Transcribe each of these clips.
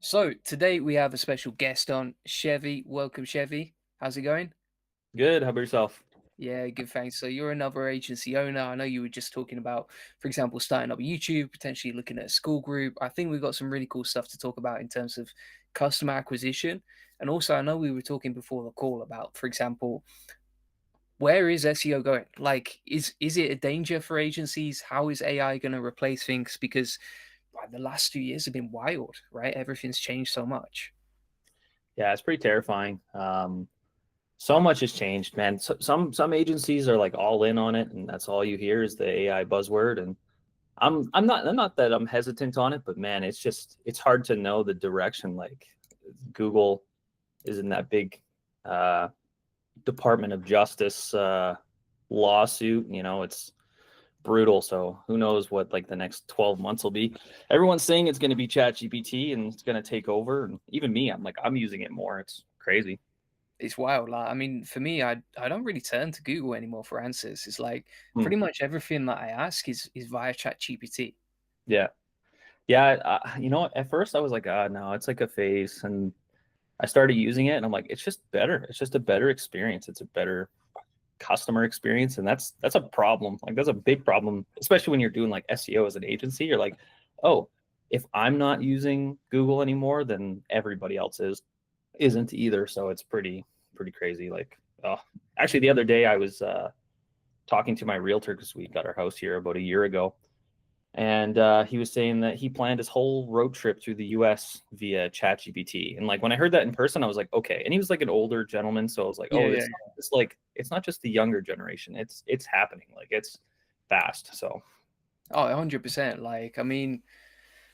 So today we have a special guest on, Chevy. Welcome, Chevy. How's it going? Good. How about yourself? Yeah, good, thanks. So you're another agency owner. I know you were just talking about, for example, starting up YouTube, potentially looking at a school group. I think we've got some really cool stuff to talk about in terms of customer acquisition. And also, I know we were talking before the call about, for example, where is SEO going? Like, is it a danger for agencies? How is AI going to replace things? Because the last 2 years have been wild, right? Everything's changed so much. Yeah, it's pretty terrifying. So much has changed, man. Some agencies are like all in on it, and that's all you hear is the AI buzzword. And I'm not that I'm hesitant on it, but man, it's hard to know the direction. Like Google is in that big uh, Department of Justice lawsuit. It's brutal. So who knows what like the next 12 months will be. Everyone's saying it's going to be ChatGPT and it's going to take over. And even me, I'm using it more. It's crazy. It's wild. Like, I mean, for me, I don't really turn to Google anymore for answers. It's like Hmm. pretty much everything that I ask is via ChatGPT. Yeah. Yeah. At first I was like, no, it's like a phase. And I started using it and I'm like, it's just better. It's just a better experience. It's a better customer experience. And that's a problem. Like that's a big problem, especially when you're doing like SEO as an agency. You're like, oh, if I'm not using Google anymore, then everybody else isn't either. So it's pretty crazy. Like, oh, actually, the other day I was talking to my realtor because we got our house here about a year ago, and he was saying that he planned his whole road trip through the U.S. via ChatGPT. And like when I heard that in person, I was like, okay. And he was like an older gentleman, so I was like, Yeah, oh, yeah, it's not just the younger generation. It's happening. Like it's fast. So oh, 100%. Like, I mean,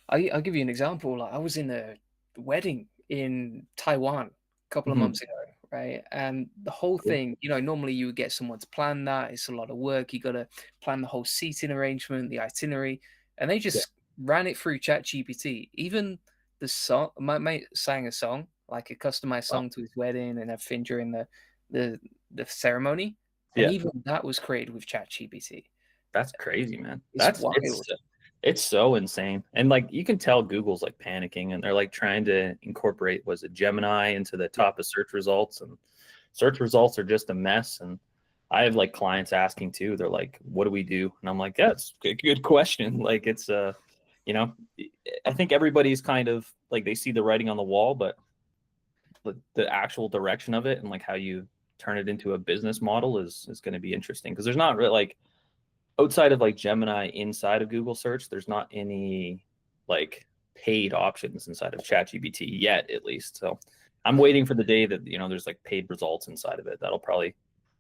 I'll give you an example. Like, I was in a wedding in Taiwan a couple of mhm. months ago, right? And the whole Cool. thing, normally you would get someone to plan that. It's a lot of work. You got to plan the whole seating arrangement, the itinerary, and they Yeah, just ran it through ChatGPT. Even the song, my mate sang a song, like a customized wow. song to his wedding and everything during the the ceremony, and Yeah. even that was created with ChatGPT. That's crazy, man. It's That's wild. it's so insane. And like you can tell Google's like panicking and they're like trying to incorporate was it Gemini into the Yeah. top of search results, and search results are just a mess. And I have like clients asking too. They're like, "What do we do?" And I'm like, "Yeah, it's a good question." Like it's you know, I think everybody's kind of like they see the writing on the wall, but the actual direction of it and like how you turn it into a business model is going to be interesting because there's not really like outside of like Gemini inside of Google search, there's not any like paid options inside of ChatGPT yet, at least. So I'm waiting for the day that there's like paid results inside of it. That'll probably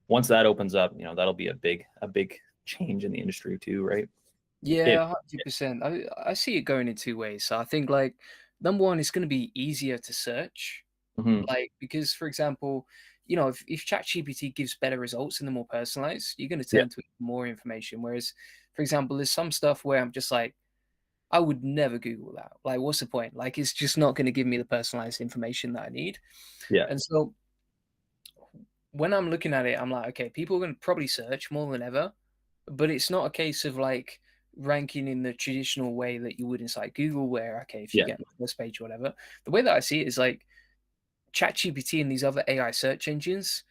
once that opens up, that'll be a big change in the industry too, right? Yeah, If 100%. I see it going in two ways. So I think like number one, it's going to be easier to search, mhm. like because for example, if ChatGPT gives better results and they're more personalized, you're going to Yeah, turn to it for more information. Whereas, for example, there's some stuff where I'm just like, I would never Google that. Like, what's the point? Like, it's just not going to give me the personalized information that I need. yeah, And so when I'm looking at it, I'm like, okay, people are going to probably search more than ever, but it's not a case of like ranking in the traditional way that you would inside Google, where okay, if you yeah, get on the first page or whatever, the way that I see it is like ChatGPT and these other AI search engines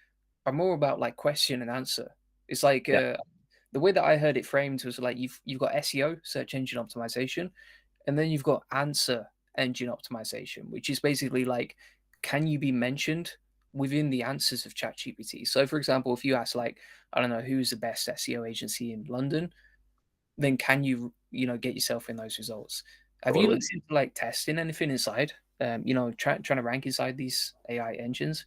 are more about like question and answer. It's like yeah, the way that I heard it framed was like you've got SEO, search engine optimization, and then you've got answer engine optimization, which is basically like, can you be mentioned within the answers of ChatGPT? So, for example, if you ask, like, I don't know, who's the best SEO agency in London, then can you, get yourself in those results? Have you totally. looked into like testing anything inside, trying to rank inside these AI engines?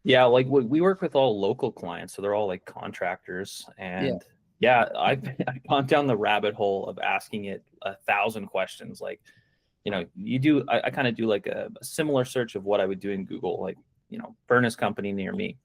Yeah, like we work with all local clients, so they're all like contractors. Yeah, And yeah, I've gone down the rabbit hole of asking it 1,000 questions. Like, I kind of do like a similar search of what I would do in Google, like, furnace company near me.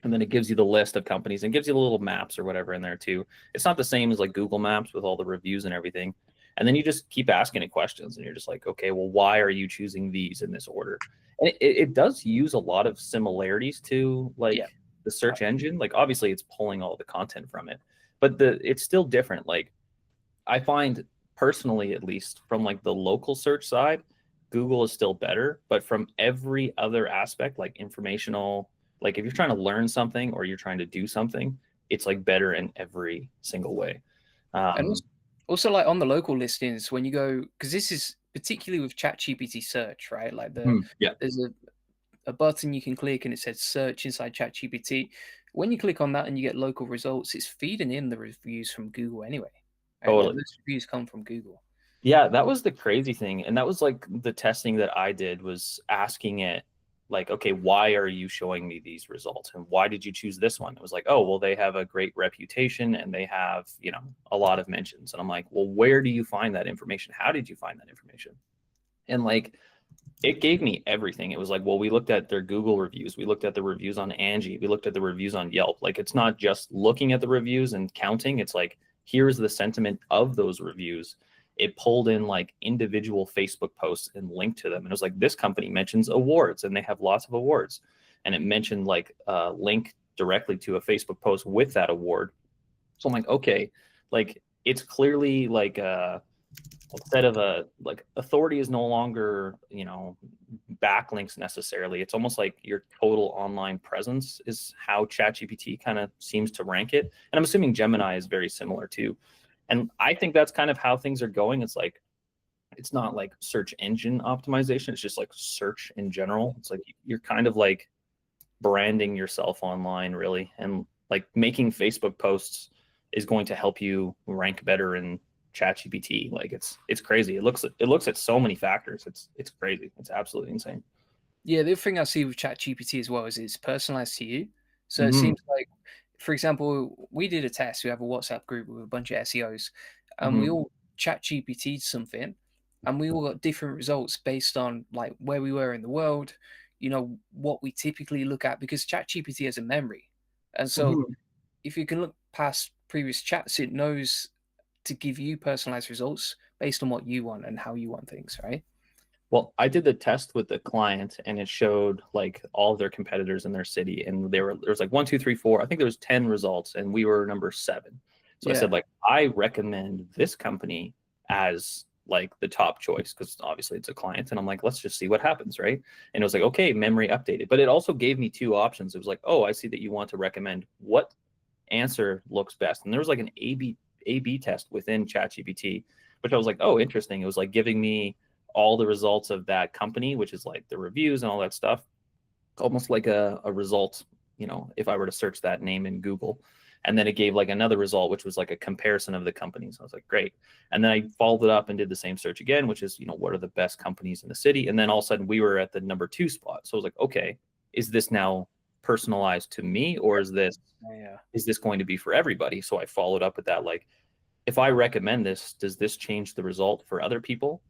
And then it gives you the list of companies and gives you the little maps or whatever in there too. It's not the same as like Google Maps with all the reviews and everything. And then you just keep asking it questions and you're just like, okay, well, why are you choosing these in this order? And it does use a lot of similarities to yeah, like the search engine. Like obviously it's pulling all the content from it, but it's still different. Like I find personally, at least from like the local search side, Google is still better, but from every other aspect, like informational, like if you're trying to learn something or you're trying to do something, it's like better in every single way. And Um, also, like on the local listings, when you go, because this is particularly with ChatGPT search, right? Like yeah, there's a button you can click and it says search inside ChatGPT. When you click on that and you get local results, it's feeding in the reviews from Google anyway. Right? Like totally. those reviews come from Google. Yeah, that was the crazy thing. And that was like the testing that I did was asking it, like, okay, why are you showing me these results? And why did you choose this one? It was like, oh, well, they have a great reputation and they have, a lot of mentions. And I'm like, well, where do you find that information? How did you find that information? And like, it gave me everything. It was like, well, we looked at their Google reviews. We looked at the reviews on Angie. We looked at the reviews on Yelp. Like, it's not just looking at the reviews and counting. It's like, here's the sentiment of those reviews. It pulled in like individual Facebook posts and linked to them. And it was like, this company mentions awards and they have lots of awards. And it mentioned like a link directly to a Facebook post with that award. So I'm like, okay, like it's clearly like instead of a like authority is no longer backlinks necessarily. It's almost like your total online presence is how ChatGPT kind of seems to rank it, and I'm assuming Gemini is very similar too. And I think that's kind of how things are going. It's like it's not like search engine optimization, it's just like search in general. It's like you're kind of like branding yourself online really, and like making Facebook posts is going to help you rank better in ChatGPT. Like it's crazy. It looks at so many factors. It's crazy. It's absolutely insane. Yeah, the other thing I see with ChatGPT as well is it's personalized to you. So it Hmm. seems like, for example, we did a test. We have a WhatsApp group with a bunch of SEOs, and we Hmm. all ChatGPT'd something, and we all got different results based on like where we were in the world, what we typically look at because ChatGPT has a memory, and so Hmm. if you can look past previous chats, it knows to give you personalized results based on what you want and how you want things, right? Well, I did the test with the client and it showed like all of their competitors in their city. And there was like one, two, three, four. I think there was 10 results and we were number 7. So I said, Yeah. like, I recommend this company as like the top choice because obviously it's a client. And I'm like, let's just see what happens, right? And it was like, okay, memory updated. But it also gave me 2 options. It was like, oh, I see that you want to recommend what answer looks best. And there was like an A/B test within ChatGPT, which I was like, oh, interesting. It was like giving me all the results of that company, which is like the reviews and all that stuff, almost like a result, if I were to search that name in Google. And then it gave like another result, which was like a comparison of the companies. I was like, great. And then I followed it up and did the same search again, which is, what are the best companies in the city? And then all of a sudden we were at the number 2 spot. So I was like, okay, is this now personalized to me or Yeah. is this going to be for everybody? So I followed up with that, like, if I recommend this, does this change the result for other people?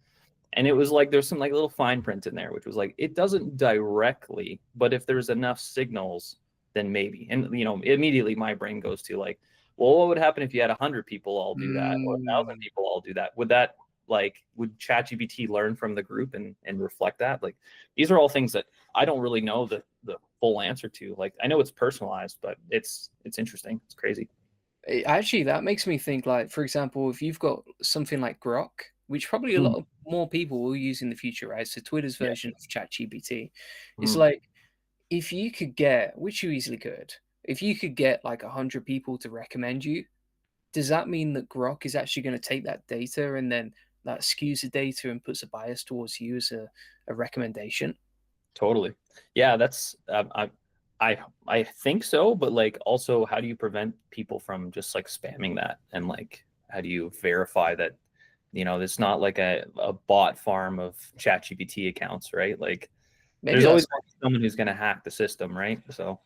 And it was like there's some like little fine print in there, which was like it doesn't directly, but if there's enough signals, then maybe. And immediately my brain goes to like, well, what would happen if you had 100 people all do that, or 1,000 Mm. people all do that? Would ChatGPT learn from the group and reflect that? Like these are all things that I don't really know the full answer to. Like I know it's personalized, but it's interesting. It's crazy. Actually, that makes me think, like, for example, if you've got something like Grok, which probably a Mm, lot of more people will use in the future, right? So Twitter's yeah. version of ChatGPT. It's Mm, like if you could get, which you easily could, if you could get like 100 people to recommend you, does that mean that Grok is actually going to take that data and then that skews the data and puts a bias towards you as a recommendation? totally. Yeah, that's I think so, but like also how do you prevent people from just like spamming that? And like how do you verify that it's not like a bot farm of ChatGPT accounts, right? Like Maybe there's always that's gonna be someone who's going to hack the system, right? So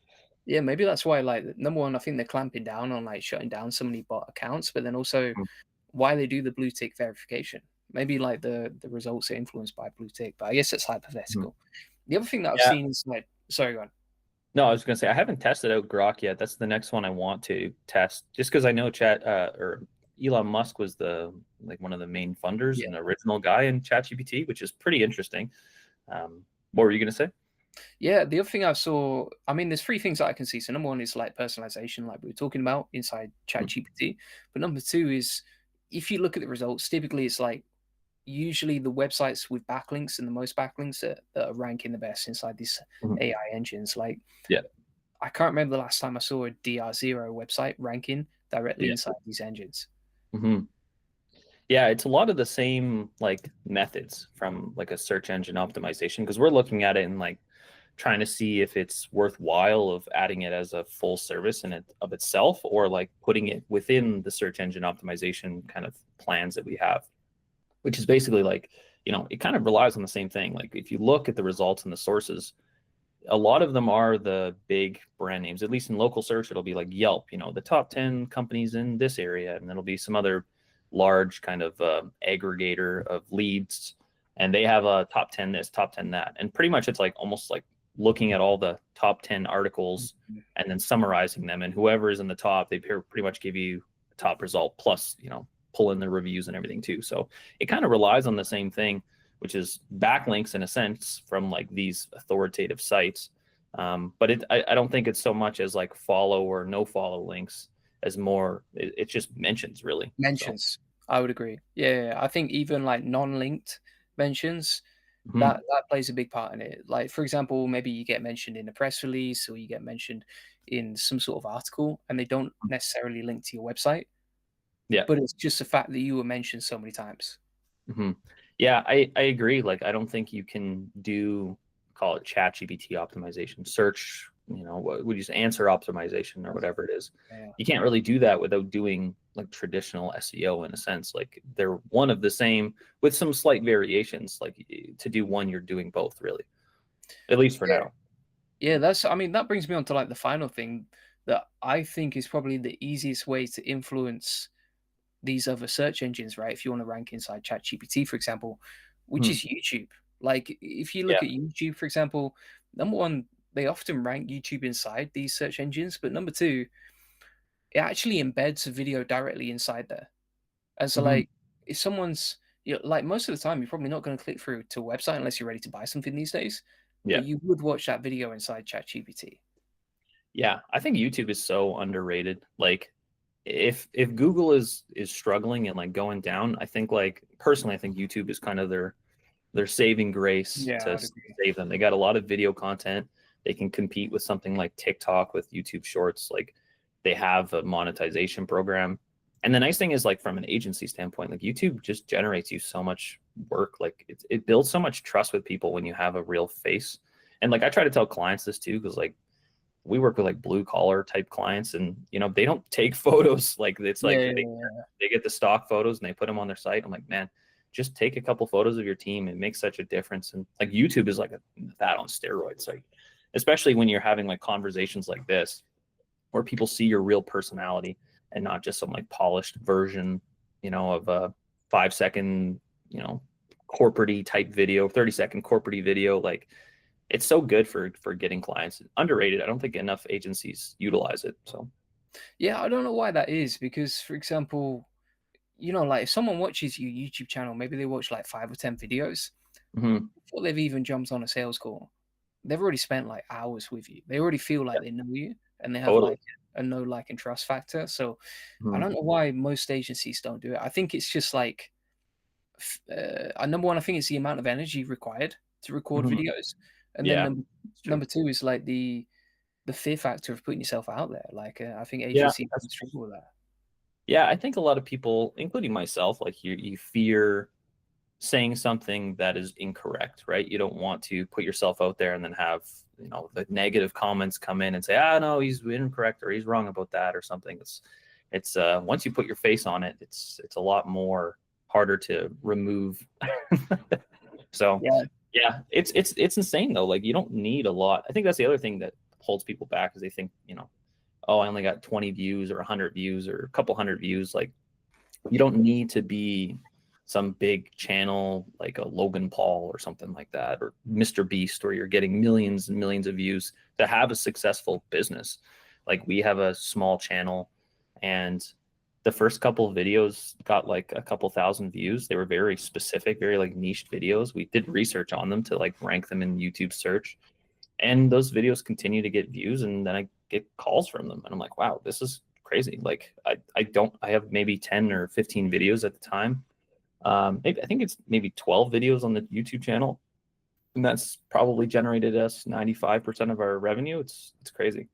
Yeah, maybe that's why, like, number one, I think they're clamping down on like shutting down so many bot accounts, but then also mm, why they do the blue tick verification. Maybe like the results are influenced by blue tick, but I guess it's mhm. hypothetical. The other thing that I've Yeah. seen is like, sorry, go on. No, I was going to say I haven't tested out Grok yet. That's the next one I want to test, just because I know Chat or Elon Musk was the like one of the main funders Yeah. and original guy in ChatGPT, which is pretty interesting. What were you going to say? Yeah, the other thing I saw, I mean, there's three things that I can see. So number one is like personalization, like we were talking about inside Mm, ChatGPT. But number two is if you look at the results, typically it's like usually the websites with backlinks and the most backlinks that are ranking the best inside these Mhm. AI engines. Like, Yeah. I can't remember the last time I saw a DR0 website ranking directly Yeah. inside these engines. Hmm. Yeah, it's a lot of the same like methods from like a search engine optimization because we're looking at it and like trying to see if it's worthwhile of adding it as a full service in it of itself or like putting it within the search engine optimization kind of plans that we have, which is basically like, it kind of relies on the same thing. Like if you look at the results and the sources, a lot of them are the big brand names. At least in local search, it'll be like Yelp, the top 10 companies in this area, and it'll be some other large kind of aggregator of leads, and they have a top 10 this, top 10 that, and pretty much it's like almost like looking at all the top 10 articles and then summarizing them, and whoever is in the top, they pretty much give you a top result plus pull in the reviews and everything too. So it kind of relies on the same thing, which is backlinks in a sense from like these authoritative sites. But I don't think it's so much as like follow or no follow links as more, it just mentions really. So, Mentions, I would agree. Yeah, I think even like non-linked mentions, mhm. that plays a big part in it. Like, for example, maybe you get mentioned in a press release or you get mentioned in some sort of article and they don't necessarily link to your website, Yeah. but it's just the fact that you were mentioned so many times. Hmm. Yeah, I agree. Like, I don't think you can do, call it ChatGPT optimization, search, what would you say, answer optimization or whatever it is. Yeah. You can't really do that without doing like traditional SEO in a sense. Like they're one of the same with some slight variations. Like to do one, you're doing both really, at least for Yeah. now. Yeah, I mean, that brings me on to like the final thing that I think is probably the easiest way to influence these other search engines, right? If you want to rank inside ChatGPT, for example, which Hmm. is YouTube. Like, if you Yeah. look at YouTube, for example, number one, they often rank YouTube inside these search engines, but number two, it actually embeds a video directly inside there. And so, Hmm. like, if someone's, like most of the time, you're probably not going to click through to a website unless you're ready to buy something these days, but Yeah. you would watch that video inside ChatGPT. Yeah. I think YouTube is so underrated. Like if Google is struggling and like going down, I think like personally, I think YouTube is kind of their saving grace Yeah, to I'd agree. save them. They got a lot of video content. They can compete with something like TikTok with YouTube Shorts. Like they have a monetization program. And the nice thing is like from an agency standpoint, like YouTube just generates you so much work. Like it builds so much trust with people when you have a real face. And like I try to tell clients this too, because like we work with like blue collar type clients and they don't take photos. Like it's Yeah, like yeah, yeah. they get the stock photos and they put them on their site. I'm like, man, just take a couple photos of your team. It makes such a difference. And like YouTube is like that on steroids. Like especially when you're having like conversations like this where people see your real personality and not just some like polished version, of a 5 second, corporate type video, 30-second corporate video. Like it's so good for getting clients. Underrated. I don't think enough agencies utilize it. So, Yeah, I don't know why that is because, for example, like if someone watches your YouTube channel, maybe they watch like 5 or 10 videos mhm. before they've even jumped on a sales call. They've already spent like hours with you. They already feel Yeah, like they know you and they have totally. like a know, like, and trust factor. So I Mhm. don't know why most agencies don't do it. I think it's just like, number one, I think it's the amount of energy required to record Mhm. videos. And then Yeah, it's true. number two is like the fear factor of putting yourself out there. Like, I think Yeah, agencies that's struggle with that. yeah. I think a lot of people, including myself, like you fear saying something that is incorrect, right? You don't want to put yourself out there and then have the negative comments come in and say, ah, no, he's incorrect or he's wrong about that or something. It's once you put your face on it, it's a lot more harder to remove. So Yeah. yeah, it's insane though. Like you don't need a lot. I think that's the other thing that holds people back is they think, oh, I only got 20 views or 100 views or a couple hundred views. Like you don't need to be some big channel like a Logan Paul or something like that, or Mr. Beast, where you're getting millions and millions of views to have a successful business. Like we have a small channel, and the first couple of videos got like a couple thousand views. They were very specific, very like niche videos. We did research on them to like rank them in YouTube search, and those videos continue to get views, and then I get calls from them and I'm like, wow, this is crazy. Like I have maybe 10 or 15 videos at the time, I think it's maybe 12 videos on the YouTube channel, and that's probably generated us 95% of our revenue. It's crazy.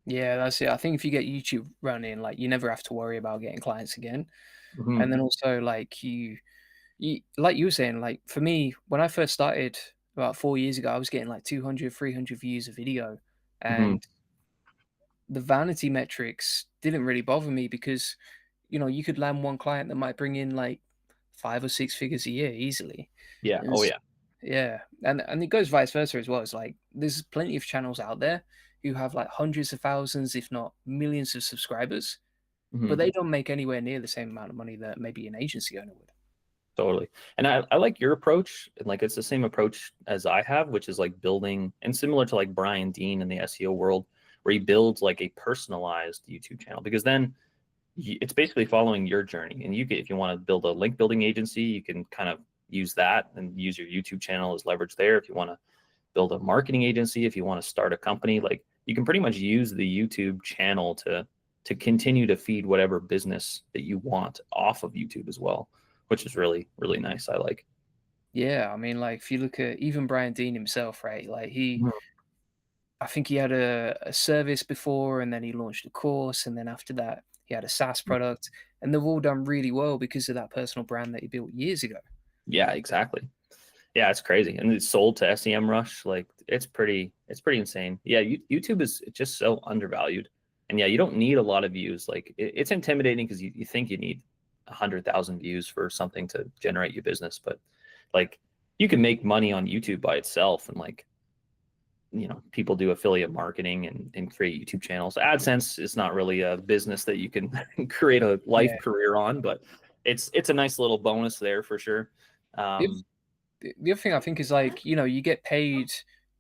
Yeah, that's it. I think if you get YouTube running, like you never have to worry about getting clients again. And Hmm. then also like you like you were saying, like for me, when I first started about 4 years ago, I was getting like 200, 300 views a video. Hmm. And the vanity metrics didn't really bother me because, you could land one client that might bring in like 5 or 6 figures a year easily. Yeah. And Oh s- yeah. yeah. And it goes vice versa as well. It's like there's plenty of channels out there who have like hundreds of thousands, if not millions of subscribers, but Hmm. they don't make anywhere near the same amount of money that maybe an agency owner would. Totally. And I like your approach. And like it's the same approach as I have, which is like building and similar to like Brian Dean in the SEO world, where he builds like a personalized YouTube channel because then it's basically following your journey. And if you want to build a link building agency, you can kind of use that and use your YouTube channel as leverage there. If you want to build a marketing agency, if you want to start a company, like you can pretty much use the YouTube channel to continue to feed whatever business that you want off of YouTube as well, which is really, really nice. I like. Yeah, I mean, like if you look at even Brian Dean himself, right? Like Mhm. I think he had a service before, and then he launched a course, and then after that, he had a SaaS product, and they've all done really well because of that personal brand that he built years ago. Yeah, exactly. Yeah, it's crazy. And it's sold to SEM Rush. Like it's pretty insane. Yeah, YouTube is just so undervalued. And yeah, you don't need a lot of views. Like it's intimidating because you think you need 100,000 views for something to generate your business, but like you can make money on YouTube by itself. And like, people do affiliate marketing and create YouTube channels. AdSense is not really a business that you can create a life Yeah. career on, but it's a nice little bonus there for sure. The oth Um, the other thing I think is like, you get paid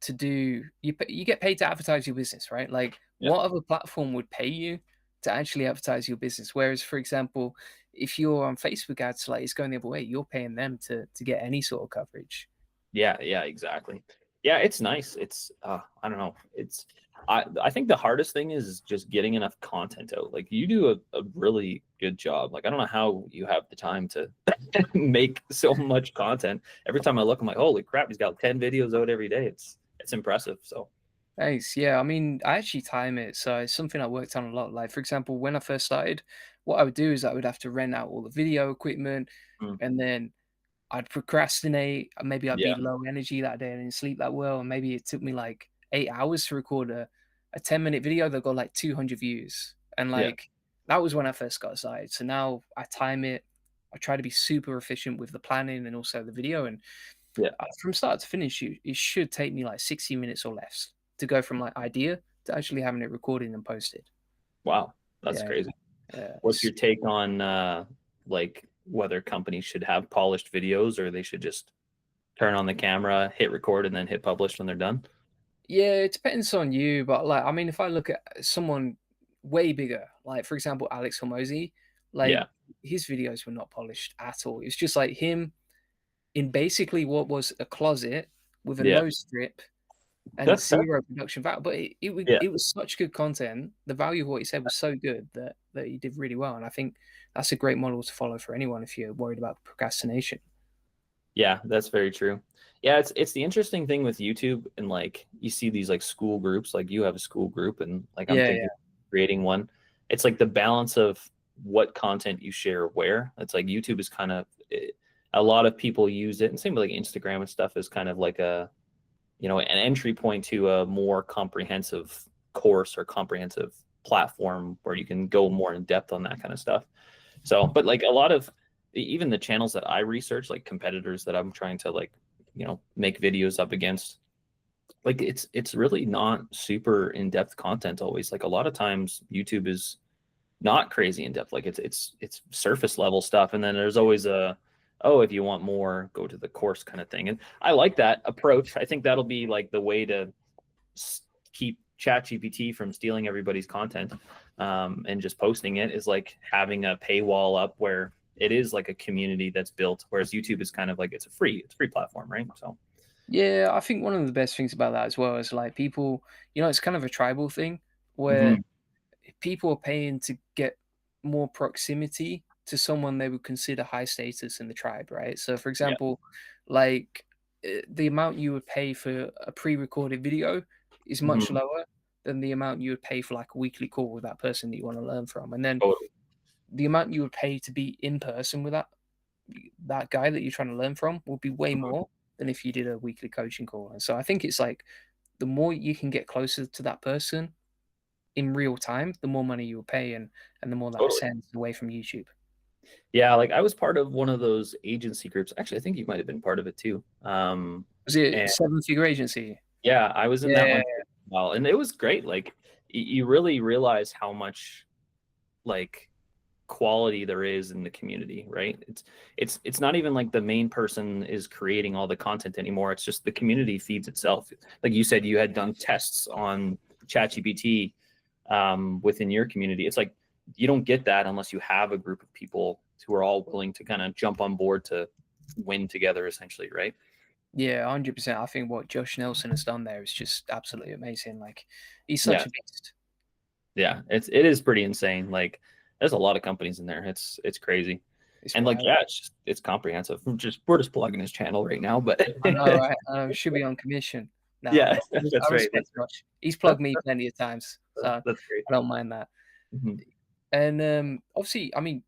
to do you get paid to advertise your business, right? Like, yeah. what other platform would pay you to actually advertise your business? Whereas, for example, if you're on Facebook ads, like, it's going the other way. You're paying them to get any sort of coverage. Yeah, yeah, exactly. Yeah, it's nice. It's I don't know. I think the hardest thing is just getting enough content out. Like you do a really good job. Like I don't know how you have the time to make so much content. Every time I look, I'm like, holy crap, he's got 10 videos out every day. It's impressive. So Nice. Yeah, I mean, I actually time it, so it's something I worked on a lot. Like, for example, when I first started, what I would do is I would have to rent out all the video equipment, mm, and then I'd procrastinate. Maybe I'd be yeah, low energy that day and didn't sleep that well, and maybe it took me like 8 hours to record a 10-minute video that got like 200 views, and yeah, like that was when I first got started. So now I time it. I try to be super efficient with the planning and also the video, and yeah. from start to finish, it should take me like 60 minutes or less to go from like idea to actually having it recorded and posted. Wow, that's Yeah, crazy. yeah. What's your take on like whether companies should have polished videos or they should just turn on the camera, hit record, and then hit publish when they're done? Yeah, it depends on you, but like I mean, if I look at someone way bigger, like for example Alex Hormozy, like Yeah, his videos were not polished at all. It's just like him in basically what was a closet with a yeah, nose strip and zero production value. But yeah. it was such good content. The value of what he said was so good that he did really well. And I think that's a great model to follow for anyone if you're worried about procrastination. Yeah, that's very true. Yeah, it's the interesting thing with YouTube and like you see these like school groups, like you have a school group and like I'm Yeah, yeah, thinking of creating one. It's like the balance of what content you share where. It's like YouTube is kind of a lot of people use it and same with like Instagram and stuff is kind of like an entry point to a more comprehensive course or comprehensive platform where you can go more in depth on that kind of stuff. So, but like a lot of even the channels that I research, like competitors that I'm trying to like, make videos up against, like it's really not super in-depth content always. Like a lot of times YouTube is not crazy in depth. Like it's surface level stuff. And then there's always oh, if you want more, go to the course kind of thing. And I like that approach. I think that'll be like the way to keep ChatGPT from stealing everybody's content and just posting it is like having a paywall up where it is like a community that's built, whereas YouTube is kind of like it's a free platform, right? So yeah. I think one of the best things about that as well is like people, it's kind of a tribal thing where mhm. people are paying to get more proximity to someone they would consider high status in the tribe, right? So, for Yeah. example, like the amount you would pay for a pre-recorded video is much Mhm. lower than the amount you would pay for like a weekly call with that person that you want to learn from, and then Totally. the amount you would pay to be in person with that guy that you're trying to learn from would be way Mhm. more than if you did a weekly coaching call. And so I think it's like the more you can get closer to that person in real time, the more money you will pay, and the more that Totally. percent away from YouTube. Yeah, like, I was part of one of those agency groups. Actually, I think you might have been part of it too. Was it And seven-figure agency? yeah, I was in that Yeah, one for a while, and it was great. Like, you really realize how much, like, quality there is in the community, right? It's not even like the main person is creating all the content anymore. It's just the community feeds itself. Like you said, you had done tests on ChatGPT within your community. It's like you don't get that unless you have a group of people who are all willing to kind of jump on board to win together, essentially, right? yeah, 100%. I think what Josh Nelson has done there is just absolutely amazing. Like, he's such Yeah, a beast. yeah. It is pretty insane. Like, there's a lot of companies in there. It's crazy. It's And like, wild. yeah, it's comprehensive. We're just plugging his channel right now, but I know, right? Should be on commission. yeah, Nah, I that's right. respect That's right. Josh. He's plugged me plenty of times, so That's great. I don't mind that. Mhm. And obviously, I mean,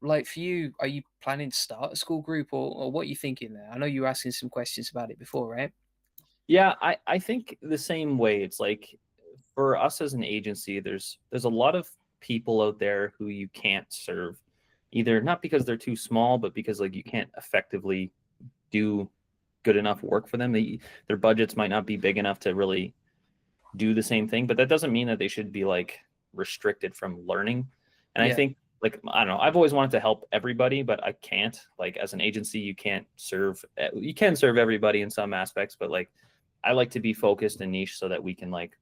like for you, are you planning to start a school group, or what are you thinking there? I know you were asking some questions about it before, right? Yeah, I think the same way. It's like for us as an agency, there's a lot of people out there who you can't serve, either not because they're too small, but because like you can't effectively do good enough work for them. Their budgets might not be big enough to really do the same thing, but that doesn't mean that they should be like restricted from learning. And I Yeah, think like I don't know, I've always wanted to help everybody, but I can't. Like as an agency, you can serve everybody in some aspects, but like I like to be focused and niche so that we can like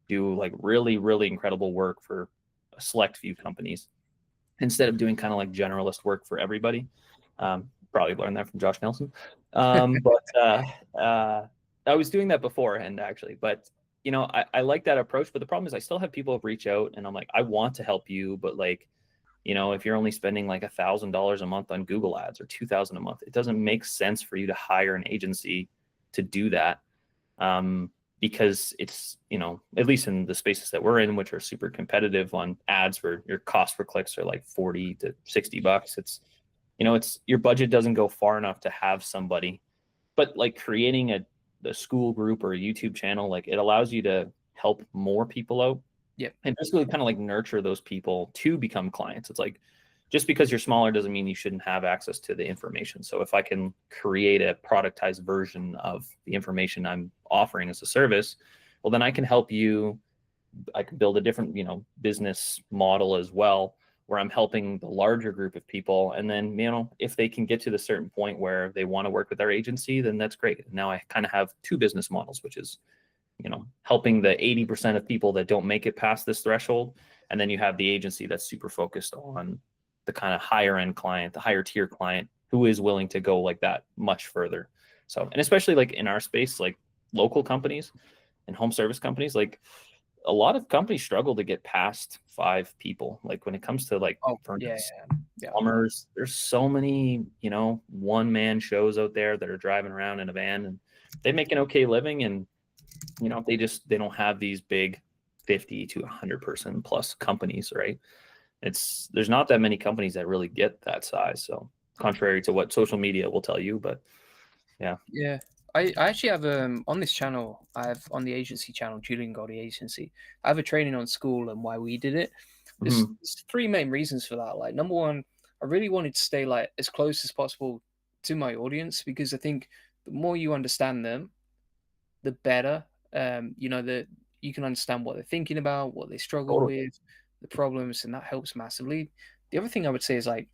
do like really really incredible work for a select few companies instead of doing kind of like generalist work for everybody. Probably learned that from Josh Nelson. But I was doing that beforehand actually. But I like that approach. But the problem is I still have people reach out and I'm like, I want to help you, but like, if you're only spending like $1,000 a month on Google ads or 2,000 a month, it doesn't make sense for you to hire an agency to do that. Because it's, at least in the spaces that we're in, which are super competitive on ads where your cost per clicks are like 40 to $60. It's your budget doesn't go far enough to have somebody, but like creating a school group or a YouTube channel, like it allows you to help more people out yeah, and basically kind of like nurture those people to become clients. It's like just because you're smaller doesn't mean you shouldn't have access to the information. So if I can create a productized version of the information I'm offering as a service, well, then I can help you. I can build a different, business model as well, where I'm helping the larger group of people. And then, if they can get to the certain point where they want to work with our agency, then that's great. Now I kind of have two business models, which is helping the 80% of people that don't make it past this threshold. And then you have the agency that's super focused on the kind of higher end client, the higher tier client who is willing to go like that much further. So, and especially like in our space, like local companies and home service companies, like a lot of companies struggle to get past 5 people. Like when it comes to like oh yeah, furnace yeah, yeah. plumbers, there's so many, one man shows out there that are driving around in a van and they make an okay living. And they don't have these big 50 to 100 person plus companies, right? There's not that many companies that really get that size. So contrary to what social media will tell you, but yeah. Yeah. I actually have on this channel, I have on the agency channel, Julian Goldie Agency, I have a training on school and why we did it. Mhm. There's three main reasons for that. Like number one, I really wanted to stay like as close as possible to my audience because I think the more you understand them, the better. That you can understand what they're thinking about, what they struggle Totally. with, the problems, and that helps massively. The other thing I would say is like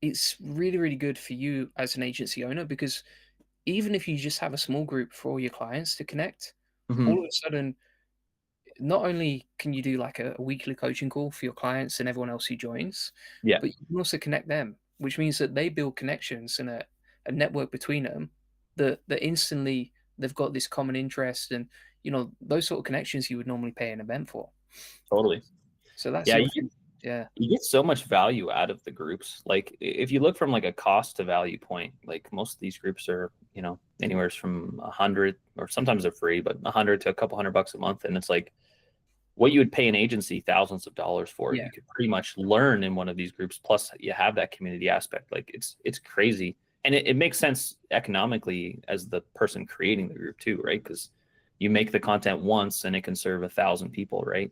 it's really, really good for you as an agency owner because even if you just have a small group for all your clients to connect, all Mhm. of a sudden, not only can you do like a weekly coaching call for your clients and everyone else who joins, Yeah, but you can also connect them, which means that they build connections and a network between them that instantly they've got this common interest and those sort of connections you would normally pay an event for. totally. So that's Yeah, the other you thing. Yeah. You get so much value out of the groups. Like if you look from like a cost to value point, like most of these groups are, anywhere from 100, or sometimes they're free, but 100 to a couple $100 a month. And it's like what you would pay an agency thousands of dollars for, Yeah. you could pretty much learn in one of these groups. Plus you have that community aspect. Like it's crazy. And it makes sense economically as the person creating the group too, right? Because you make the content once and it can serve 1,000 people, right?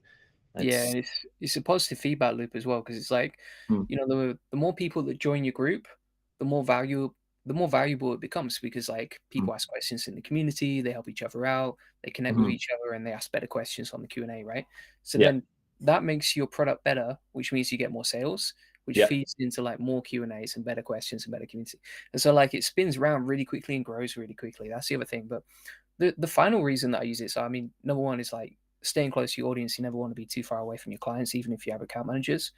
Yeah, It's and it's a positive feedback loop as well because it's like, mm, the more people that join your group, the more value the more valuable it becomes because like mm, people ask questions in the community, they help each other out, they connect with mhm. each other, and they ask better questions on the Q&A, right? So Yeah, then that makes your product better, which means you get more sales, which yeah, feeds into like more Q&As and better questions and better community. And so like it spins around really quickly and grows really quickly. That's the other thing. But the final reason that I use it, so I mean, number one is like staying close to your audience. You never want to be too far away from your clients, even if you have account managers.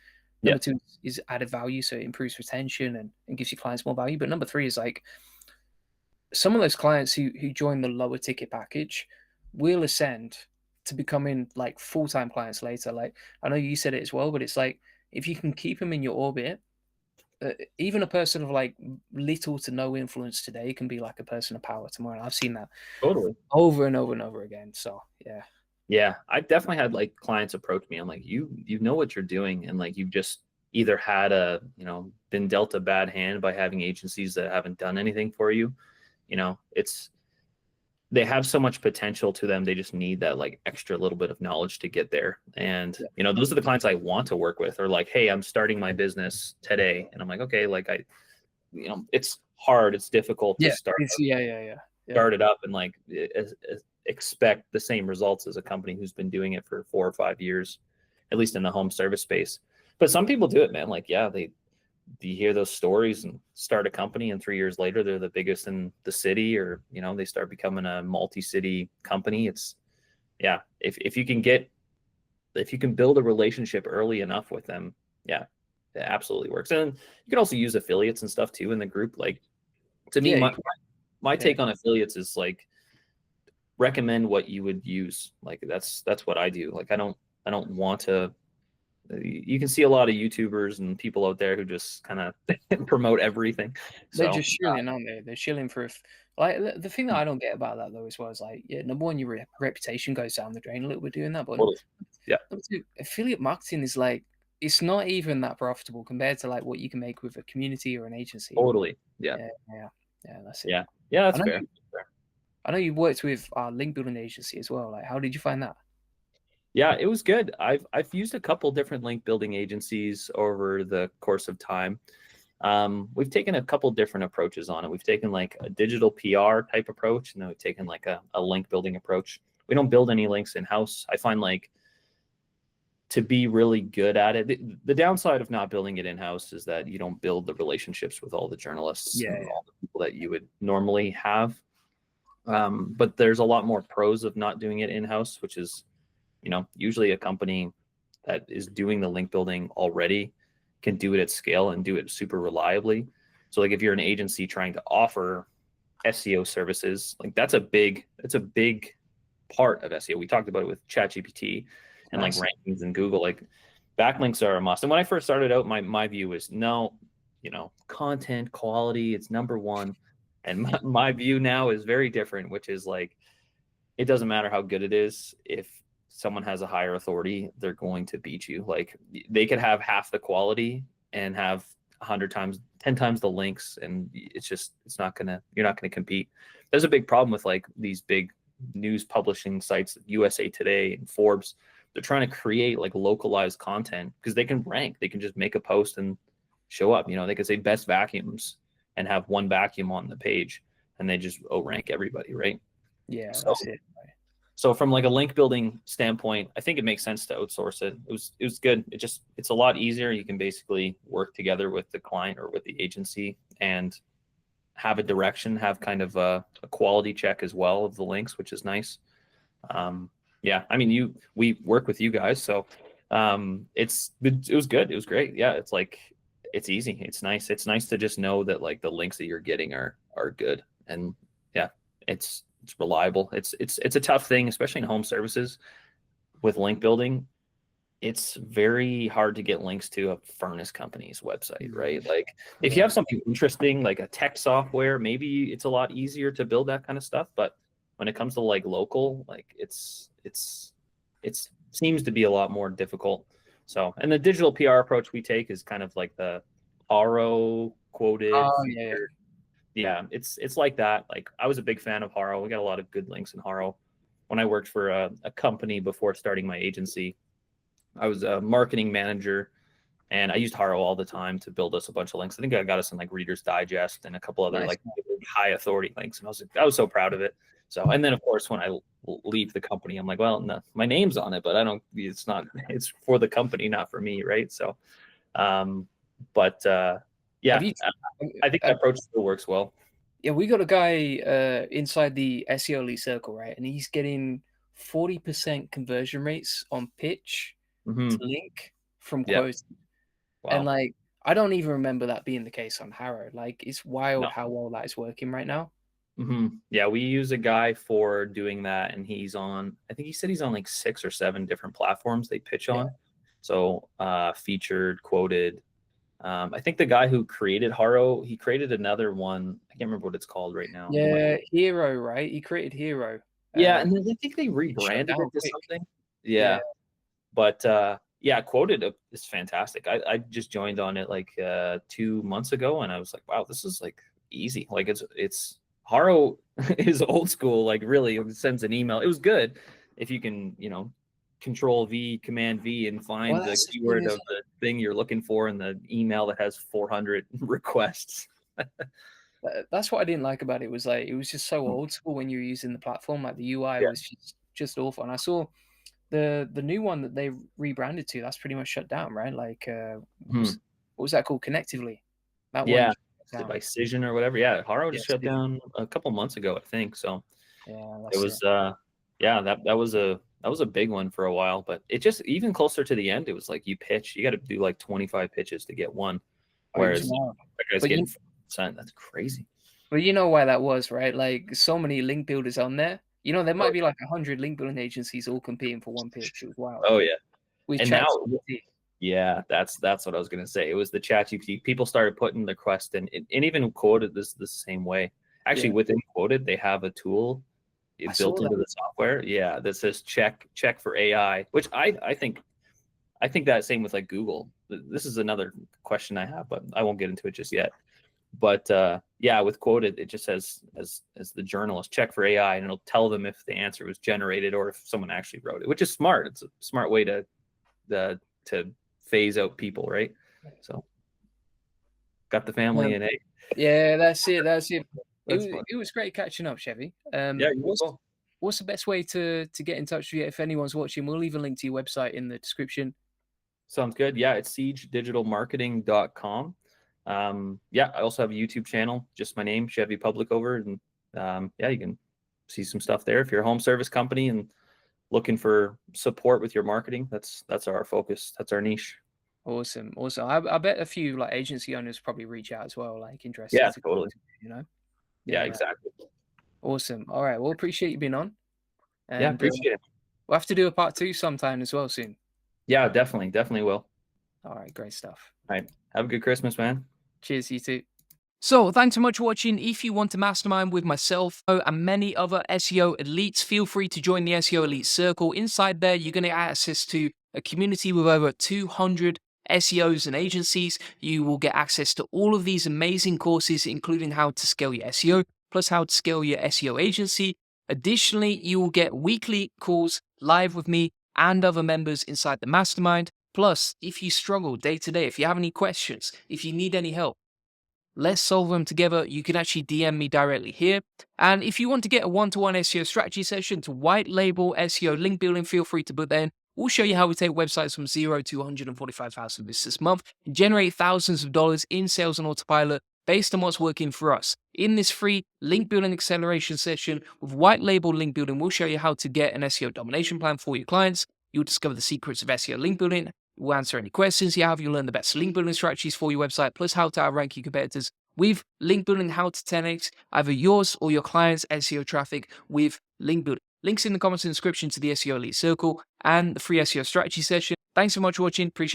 yeah, Number two is added value, so it improves retention and gives your clients more value. But number three is like some of those clients who join the lower ticket package will ascend to becoming like full-time clients later. Like I know you said it as well, but it's like if you can keep them in your orbit, even a person of like little to no influence today can be like a person of power tomorrow. And I've seen that totally. over and over and over again. So yeah, Yeah, I definitely had like clients approach me. I'm like, you know what you're doing, and like you've just either had been dealt a bad hand by having agencies that haven't done anything for you. It's they have so much potential to them. They just need that like extra little bit of knowledge to get there. And yeah, those are the clients I want to work with. Or like, hey, I'm starting my business today, and I'm like, okay, like it's hard, it's difficult to yeah. It's yeah. start it up and like expect the same results as a company who's been doing it for 4 or 5 years, at least in the home service space. But some people do it, man. Like, yeah, you hear those stories and start a company, and 3 years later they're the biggest in the city, or they start becoming a multi-city company. It's yeah, if you can build a relationship early enough with them, yeah, it absolutely works. And you can also use affiliates and stuff too in the group. Like to me, Yeah, my yeah. take on affiliates is like recommend what you would use. Like that's what I do. Like I don't want to. You can see a lot of YouTubers and people out there who just kind of promote everything. They're So just shilling, aren't they? They're shilling for like the thing that I don't get about that though as well is like, yeah, number one, your reputation goes down the drain a little bit doing that, but totally, yeah, number two, affiliate marketing is like it's not even that profitable compared to like what you can make with a community or an agency. totally, yeah, Yeah, yeah, yeah. That's it. yeah, yeah. I That's know fair. you. I know you worked with our link building agency as well. Like, how did you find that? Yeah, it was good. I've used a couple different link building agencies over the course of time. We've taken a couple different approaches on it. We've taken like a digital PR type approach, and then we've taken like a link building approach. We don't build any links in house. I find like to be really good at it, the downside of not building it in house is that you don't build the relationships with all the journalists Yeah, and yeah, all the people that you would normally have. But there's a lot more pros of not doing it in house, which is usually a company that is doing the link building already can do it at scale and do it super reliably. So like if you're an agency trying to offer SEO services, like that's a big part of SEO. We talked about it with ChatGPT and like nice. rankings in Google. Like backlinks are a must. And when I first started out, my view was no, content quality, it's number one. And my view now is very different, which is like it doesn't matter how good it is. If someone has a higher authority, they're going to beat you. Like they could have half the quality and have 100 times, 10 times the links, and you're not gonna compete. There's a big problem with like these big news publishing sites, USA Today and Forbes. They're trying to create like localized content because they can rank. They can just make a post and show up. They could say best vacuums and have one vacuum on the page, and they just rank everybody, right? Yeah, So that's it. so from like a link building standpoint, I think it makes sense to outsource it. It was good. It's a lot easier. You can basically work together with the client or with the agency and have a direction, have kind of a quality check as well of the links, which is nice. Yeah, I mean we work with you guys, so it was good. It was great. Yeah, it's like it's easy. It's nice. It's nice to just know that like the links that you're getting are good. And yeah, it's reliable. It's a tough thing, especially in home services with link building. it's very hard to get links to a furnace company's website, right? Mm, Like if you yeah. have something interesting, like a tech software, maybe it's a lot easier to build that kind of stuff. But when it comes to like local, like it's seems to be a lot more difficult. So, and the digital PR approach we take is kind of like the RO quoted Oh, yeah. featured. Yeah, it's like that. Like I was a big fan of Haro. We got a lot of good links in Haro. When I worked for a company before starting my agency, I was a marketing manager, and I used Haro all the time to build us a bunch of links. I think I got us in like Reader's Digest and a couple other Nice. like high authority links, and I was so proud of it. So, and then of course when I leave the company, I'm like, well, no, my name's on it, but I don't. It's not. It's for the company, not for me, right? So, um, but Have yeah, you I think uh, that approach still works well. yeah, we got a guy inside the SEO Elite Circle, right? And he's getting 40% conversion rates on pitch to Hmm. link from Yeah. quotes. And Wow. like, I don't even remember that being the case on Harrow. Like, it's No. wild how well that is working right now. Yeah, we use a guy for doing that, and he's on. I think he said he's on like 6 or 7 different platforms they pitch Yeah. on. So featured, quoted. I think the guy who created Haro, he created another one. I can't remember what it's called right now. You might. Yeah, Hero, right? He created Hero. Yeah, Uh, and then I think they it shut rebranded down it to quick. something. Yeah. Yeah, but yeah, quoted is fantastic. I just joined on it like 2 months ago, and I was like, wow, this is like easy. Like it's Haro is old school. Like really, it sends an email. It was good if you can Control V, Command V, and Well, find the that's the thing keyword is, of the thing you're looking for in the email that has 400 requests. that's what I didn't like about it. Was like it was just so old school when you were using the platform. Like the UI Yeah. was just awful. And I saw the new one that they rebranded to. That's pretty much shut down, right? Like Hmm. what was that called? Connectively. That one Yeah. just shut down. By Cision or whatever. Yeah, Haro just Yes. shut down a couple months ago, I think. So Yeah, it that's it. was yeah, that was a big one for a while, but it just even closer to the end, it was like you pitch, you got to do like 25 pitches to get one, Oh, it was whereas wild. that guy's But getting you 4%. That's crazy. but you know why that was, right? Like so many link builders on there. You know, there Oh, might be like 100 link building agencies all competing for one pitch. It was wild. oh yeah. With And now ChatGPT. yeah, that's what I was gonna say. It was the ChatGPT. People started putting the quest in, and even quoted this the same way. Actually, Yeah. within quoted, they have a tool I built saw that. into the software. Yeah, that says check for AI, which I think that same with like Google. This is another question I have, but I won't get into it just yet. But yeah, with quoted, it just says as the journalist check for AI, and it'll tell them if the answer was generated or if someone actually wrote it, which is smart. It's a smart way to phase out people, right? So got the family Um, in. yeah, that's it. That's it. That's fun. It was great catching up, Chevy. Yeah, you as well. What's the best way to get in touch with you if anyone's watching? We'll leave a link to your website in the description. Sounds good. Yeah, it's siegedigitalmarketing.com. Yeah, I also have a YouTube channel, just my name, Chevy Public over. And yeah, you can see some stuff there. If you're a home service company and looking for support with your marketing, that's our focus. That's our niche. Awesome, awesome. I bet a few like agency owners probably reach out as well, like interested Yeah, to, totally. you know. Yeah, Yeah, exactly. awesome. All right, well, appreciate you being on, Yeah, and appreciate it. we'll have to do a part two sometime as well soon. Yeah, definitely will. All right, great stuff. All right. Have a good Christmas, man. Cheers, you too. So, thanks so much for watching. If you want to mastermind with myself and many other SEO elites, feel free to join the SEO Elite Circle. Inside there, you're going to get access to a community with over 200 SEOs and agencies. You will get access to all of these amazing courses, including how to scale your SEO, plus how to scale your SEO agency. Additionally, you will get weekly calls live with me and other members inside the mastermind. Plus, if you struggle day to day, if you have any questions, if you need any help, let's solve them together. You can actually DM me directly here. And if you want to get a one-to-one SEO strategy session to white label SEO link building, feel free to put that in. We'll show you how we take websites from 0 to 145,000 visitors this month and generate thousands of dollars in sales on autopilot based on what's working for us. In this free link building acceleration session with white label link building, we'll show you how to get an SEO domination plan for your clients. You'll discover the secrets of SEO link building. We'll answer any questions you have. You'll learn the best link building strategies for your website, plus how to outrank your competitors with link building, how to 10x either yours or your client's SEO traffic with link building. Links in the comments and description to the SEO Elite Circle and the free SEO strategy session. Thanks so much for watching. Appreciate